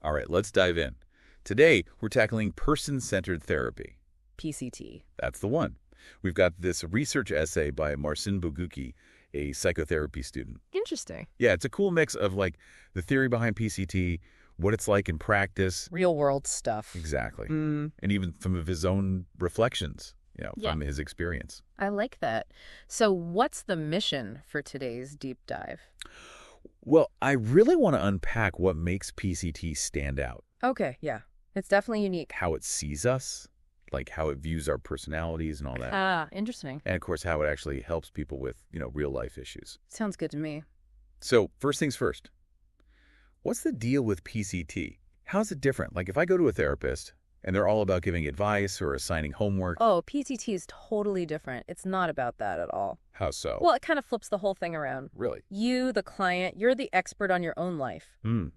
All right, let's dive in. Today, we're tackling person-centered therapy. PCT. That's the one. We've got this research essay by Marcin Bogucki, a psychotherapy student. Interesting. Yeah, it's a cool mix of, like, the theory behind PCT, what it's like in practice. Real world stuff. Exactly. Mm, And even some of his own reflections, Yeah. from his experience. I like that. So what's the mission for today's deep dive? Well, I really want to unpack what makes PCT stand out. Okay, yeah. It's definitely unique. How it sees us, like how it views our personalities and all that. Ah, interesting. And, of course, how it actually helps people with, real-life issues. Sounds good to me. So, first things first. What's the deal with PCT? How's it different? Like, if I go to a therapist and they're all about giving advice or assigning homework. Oh, PCT is totally different. It's not about that at all. How so? Well, it kind of flips the whole thing around. Really? You, the client, you're the expert on your own life.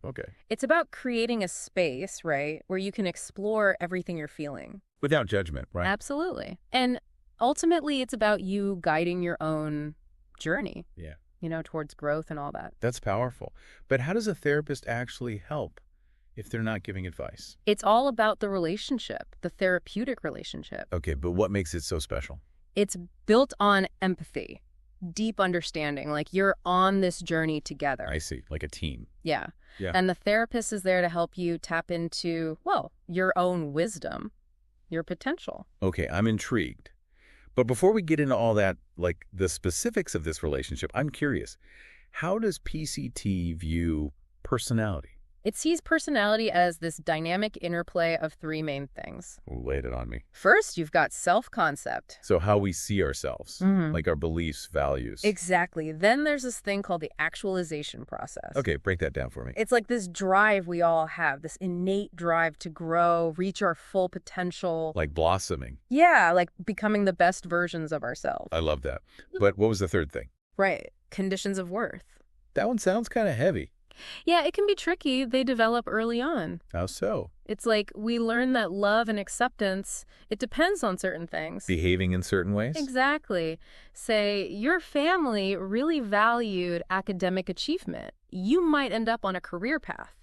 Okay. It's about creating a space, right, where you can explore everything you're feeling. Without judgment, right? Absolutely. And ultimately, it's about you guiding your own journey, Yeah. Towards growth and all that. That's powerful. But how does a therapist actually help if they're not giving advice? It's all about the relationship, the therapeutic relationship. Okay, but what makes it so special? It's built on empathy, deep understanding, like you're on this journey together. I see, like a team. Yeah. Yeah. And the therapist is there to help you tap into, well, your own wisdom, your potential. Okay, I'm intrigued. But before we get into all that, like the specifics of this relationship, I'm curious. How does PCT view personality? It sees personality as this dynamic interplay of three main things. Ooh, laid it on me. First, you've got self-concept. So how we see ourselves, Mhm. like our beliefs, values. Exactly. Then there's this thing called the actualization process. Okay, break that down for me. It's like this drive we all have, this innate drive to grow, reach our full potential. Like blossoming. Yeah, like becoming the best versions of ourselves. I love that. But what was the third thing? Right. Conditions of worth. That one sounds kind of heavy. Yeah, it can be tricky. They develop early on. How so? It's like we learn that love and acceptance, it depends on certain things. Behaving in certain ways? Exactly. Say, your family really valued academic achievement. You might end up on a career path.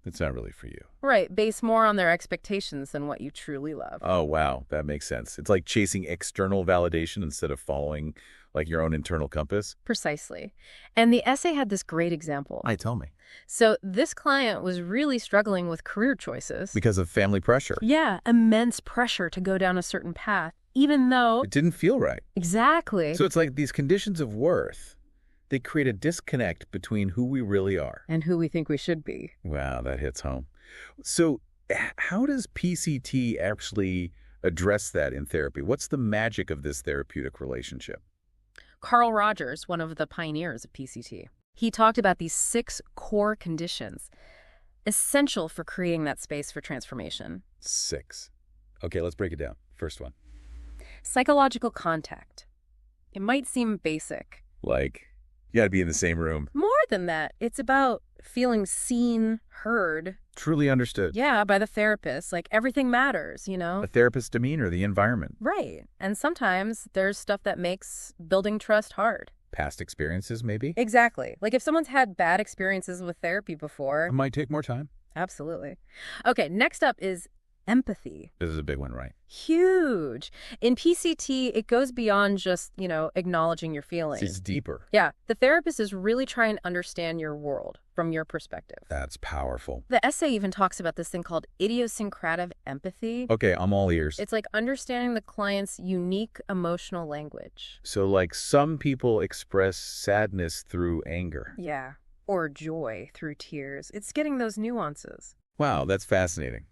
It's not really for you. Right, based more on their expectations than what you truly love. Oh, wow. That makes sense. It's like chasing external validation instead of following like your own internal compass. Precisely. And the essay had this great example. Tell me. So this client was really struggling with career choices. Because of family pressure. Yeah, immense pressure to go down a certain path, even though... It didn't feel right. Exactly. So it's like these conditions of worth, they create a disconnect between who we really are. And who we think we should be. Wow, that hits home. So how does PCT actually address that in therapy? What's the magic of this therapeutic relationship? Carl Rogers, one of the pioneers of PCT, he talked about these 6 core conditions essential for creating that space for transformation. 6. Okay, let's break it down. First one. Psychological contact. It might seem basic. Like, you got to be in the same room. More than that, it's about feeling seen, heard. Truly understood. Yeah, by the therapist. Like everything matters, A therapist's demeanor, the environment. Right. And sometimes there's stuff that makes building trust hard. Past experiences, maybe? Exactly. Like if someone's had bad experiences with therapy before. It might take more time. Absolutely. Okay, next up is empathy. This is a big one, right? Huge. In PCT, it goes beyond just, acknowledging your feelings. It's deeper. Yeah, the therapist is really trying to understand your world from your perspective. That's powerful. The essay even talks about this thing called idiosyncratic empathy. Okay, I'm all ears. It's like understanding the client's unique emotional language. So, like, some people express sadness through anger. Yeah, or joy through tears. It's getting those nuances. Wow, that's fascinating.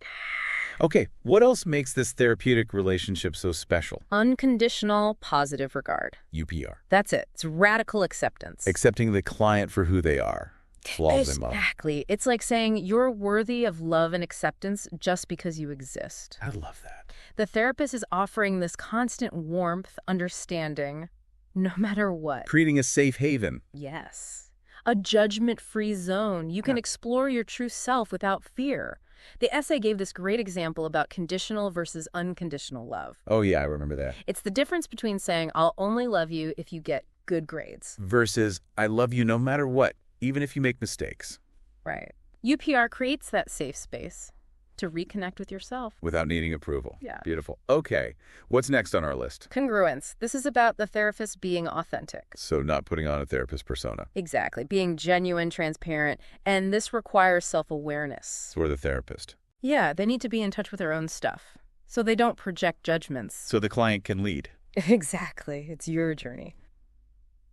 Okay, what else makes this therapeutic relationship so special? Unconditional positive regard. UPR. That's it. It's radical acceptance. Accepting the client for who they are. Flaws and all. Exactly. It's like saying you're worthy of love and acceptance just because you exist. I love that. The therapist is offering this constant warmth, understanding, no matter what. Creating a safe haven. Yes. A judgment-free zone. You can explore your true self without fear. The essay gave this great example about conditional versus unconditional love. Oh, yeah, I remember that. It's the difference between saying, I'll only love you if you get good grades. Versus, I love you no matter what, even if you make mistakes. Right. UPR creates that safe space to reconnect with yourself. Without needing approval. Yeah. Beautiful. Okay. What's next on our list? Congruence. This is about the therapist being authentic. So not putting on a therapist persona. Exactly. Being genuine, transparent, and this requires self-awareness. For the therapist. Yeah, they need to be in touch with their own stuff, so they don't project judgments. So the client can lead. Exactly. It's your journey.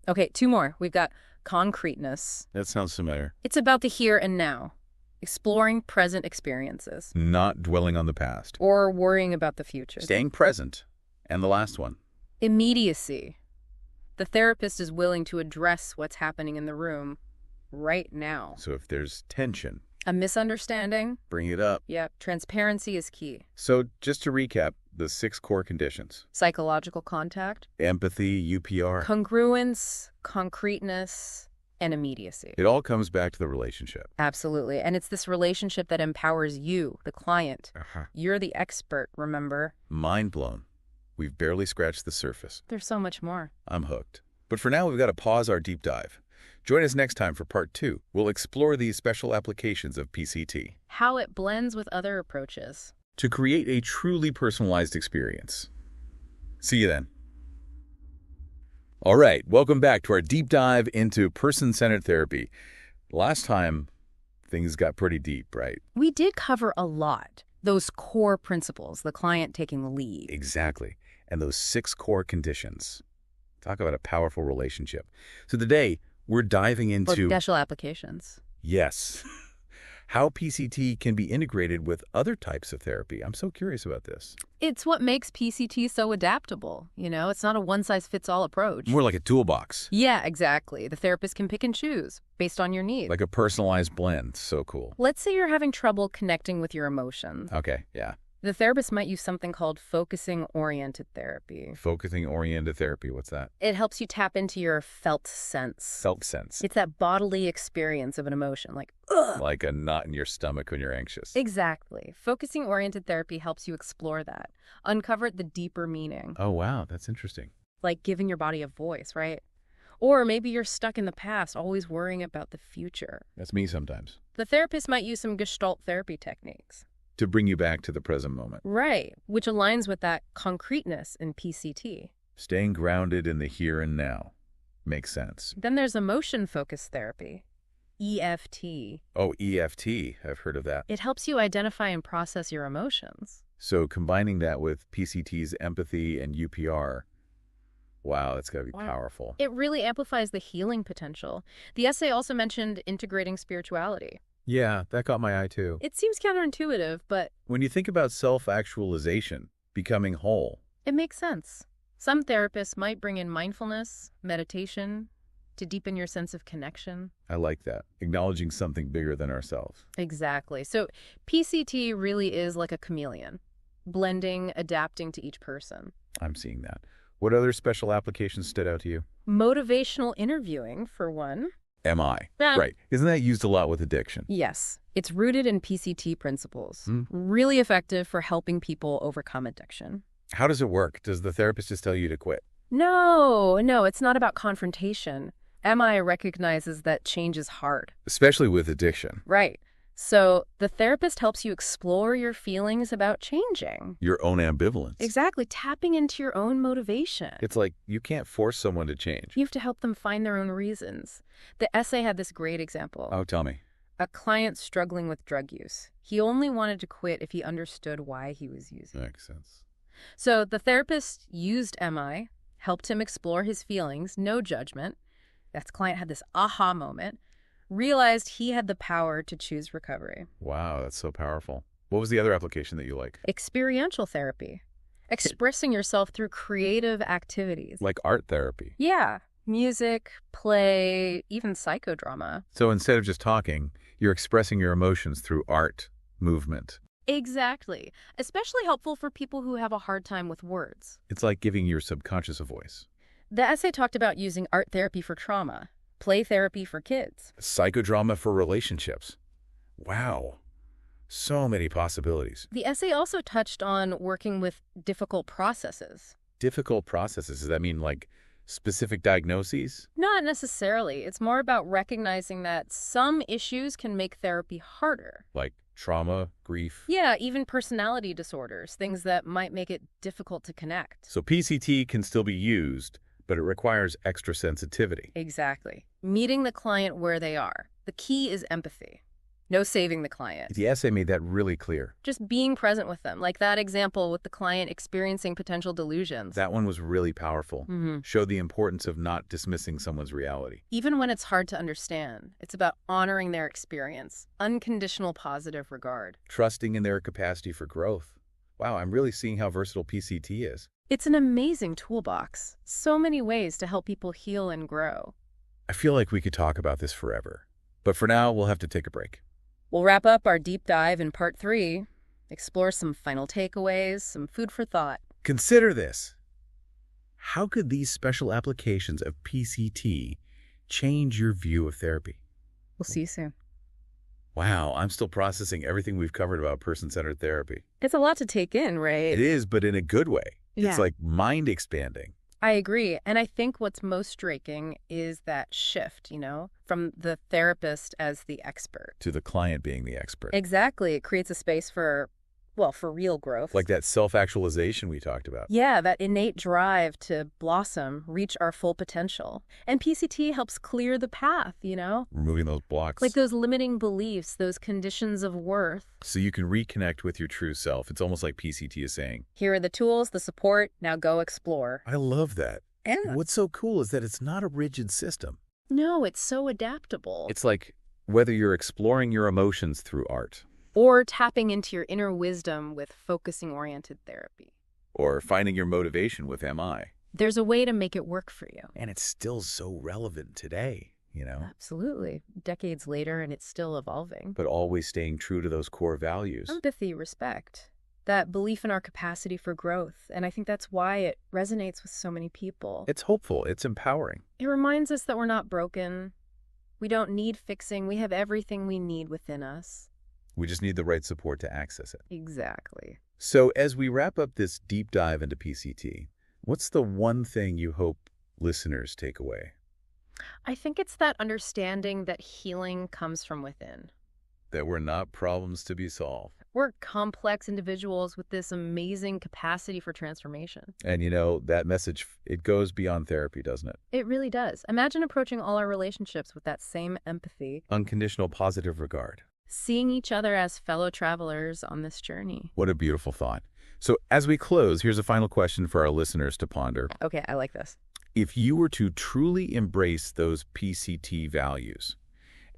Okay, 2 more. We've got concreteness. That sounds familiar. It's about the here and now, exploring present experiences. Not dwelling on the past. Or worrying about the future. Staying present. And the last one. Immediacy. The therapist is willing to address what's happening in the room right now. So if there's tension, A misunderstanding? bring it up. Yep. Transparency is key. So just to recap, the 6 core conditions. Psychological contact, Empathy, UPR. congruence, concreteness, and immediacy. It all comes back to the relationship. Absolutely. And it's this relationship that empowers you, the client. You're the expert, remember? Mind blown. We've barely scratched the surface. There's so much more. I'm hooked. But for now, we've got to pause our deep dive. Join us next time for part 2. We'll explore these special applications of PCT How it blends with other approaches. to create a truly personalized experience. See you then. All right, welcome back to our deep dive into person-centered therapy. Last time, things got pretty deep, right? We did cover a lot. Those core principles, the client taking the lead. Exactly. And those 6 core conditions. Talk about a powerful relationship. So today, we're diving into... Potential applications. Yes. How PCT can be integrated with other types of therapy. I'm so curious about this. It's what makes PCT so adaptable. You know, it's not a one-size-fits-all approach. More like a toolbox. Yeah, exactly. The therapist can pick and choose based on your needs. Like a personalized blend. So cool. Let's say you're having trouble connecting with your emotions. Okay, yeah. The therapist might use something called focusing-oriented therapy. Focusing-oriented therapy. What's that? It helps you tap into your felt sense. Felt sense. It's that bodily experience of an emotion, like, ugh. Like a knot in your stomach when you're anxious. Exactly. Focusing-oriented therapy helps you explore that, uncover the deeper meaning, Oh, wow. That's interesting. like giving your body a voice, right? Or maybe you're stuck in the past, always worrying about the future. That's me sometimes. The therapist might use some Gestalt therapy techniques. To bring you back to the present moment. Right, which aligns with that concreteness in PCT. Staying grounded in the here and now. Makes sense. Then there's emotion-focused therapy, EFT. Oh, EFT. I've heard of that. It helps you identify and process your emotions. So combining that with PCT's empathy and UPR, wow, that's got to be powerful. It really amplifies the healing potential. The essay also mentioned integrating spirituality. Yeah, that caught my eye too. It seems counterintuitive, but When you think about self-actualization, becoming whole, it makes sense. Some therapists might bring in mindfulness, meditation, to deepen your sense of connection. I like that. Acknowledging something bigger than ourselves. Exactly. So PCT really is like a chameleon, blending, adapting to each person. I'm seeing that. What other special applications stood out to you? Motivational interviewing, for one. MI. Yeah. Right. Isn't that used a lot with addiction? Yes, it's rooted in PCT principles. Really effective for helping people overcome addiction. How does it work? Does the therapist just tell you to quit? No, it's not about confrontation. MI recognizes that change is hard. Especially with addiction. Right. So the therapist helps you explore your feelings about changing. Your own ambivalence. Exactly, tapping into your own motivation. It's like you can't force someone to change. You have to help them find their own reasons. The essay had this great example. Oh, tell me. A client struggling with drug use. He only wanted to quit if he understood why he was using. Makes sense. So the therapist used MI, helped him explore his feelings, no judgment. That client had this aha moment, realized he had the power to choose recovery. Wow, that's so powerful. What was the other application that you like? Experiential therapy. Expressing yourself through creative activities. Like art therapy. Yeah. Music, play, even psychodrama. So instead of just talking, you're expressing your emotions through art, movement. Exactly. Especially helpful for people who have a hard time with words. It's like giving your subconscious a voice. The essay talked about using art therapy for trauma, play therapy for kids. Psychodrama for relationships. Wow. So many possibilities. The essay also touched on working with difficult processes. Difficult processes. Does that mean like specific diagnoses? Not necessarily. It's more about recognizing that some issues can make therapy harder. Like trauma, grief? Yeah, even personality disorders, things that might make it difficult to connect. So PCT can still be used, but it requires extra sensitivity. Exactly. Meeting the client where they are. The key is empathy. No saving the client. The essay made that really clear. Just being present with them, like that example with the client experiencing potential delusions. That one was really powerful. Showed the importance of not dismissing someone's reality. Even when it's hard to understand, it's about honoring their experience. Unconditional positive regard. Trusting in their capacity for growth. Wow, I'm really seeing how versatile PCT is. It's an amazing toolbox. So many ways to help people heal and grow. I feel like we could talk about this forever. But for now, we'll have to take a break. We'll wrap up our deep dive in part 3, explore some final takeaways, some food for thought. Consider this. How could these special applications of PCT change your view of therapy? We'll see you soon. Wow, I'm still processing everything we've covered about person-centered therapy. It's a lot to take in, right? It is, but in a good way. Yeah. It's like mind-expanding. I agree. And I think what's most striking is that shift, from the therapist as the expert. To the client being the expert. Exactly. It creates a space for real growth. Like that self-actualization we talked about. Yeah, that innate drive to blossom, reach our full potential. And PCT helps clear the path, Removing those blocks. Like those limiting beliefs, those conditions of worth. So you can reconnect with your true self. It's almost like PCT is saying, here are the tools, the support, now go explore. I love that. Yeah. What's so cool is that it's not a rigid system. No, it's so adaptable. It's like whether you're exploring your emotions through art, or tapping into your inner wisdom with focusing-oriented therapy. or finding your motivation with MI. There's a way to make it work for you. And it's still so relevant today, Absolutely. Decades later, and it's still evolving. But always staying true to those core values. Empathy, respect, that belief in our capacity for growth. And I think that's why it resonates with so many people. It's hopeful. It's empowering. It reminds us that we're not broken. We don't need fixing. We have everything we need within us. We just need the right support to access it. Exactly. So as we wrap up this deep dive into PCT, what's the one thing you hope listeners take away? I think it's that understanding that healing comes from within. That we're not problems to be solved. We're complex individuals with this amazing capacity for transformation. And that message, it goes beyond therapy, doesn't it? It really does. Imagine approaching all our relationships with that same empathy. Unconditional positive regard. Seeing each other as fellow travelers on this journey. What a beautiful thought. So as we close, here's a final question for our listeners to ponder. Okay, I like this. If you were to truly embrace those PCT values,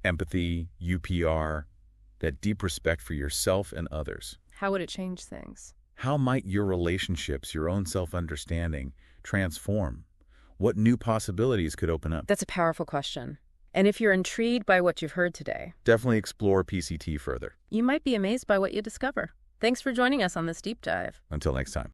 empathy, UPR, that deep respect for yourself and others, how would it change things? How might your relationships, your own self-understanding transform? What new possibilities could open up? That's a powerful question. And if you're intrigued by what you've heard today, definitely explore PCT further. You might be amazed by what you discover. Thanks for joining us on this deep dive. Until next time.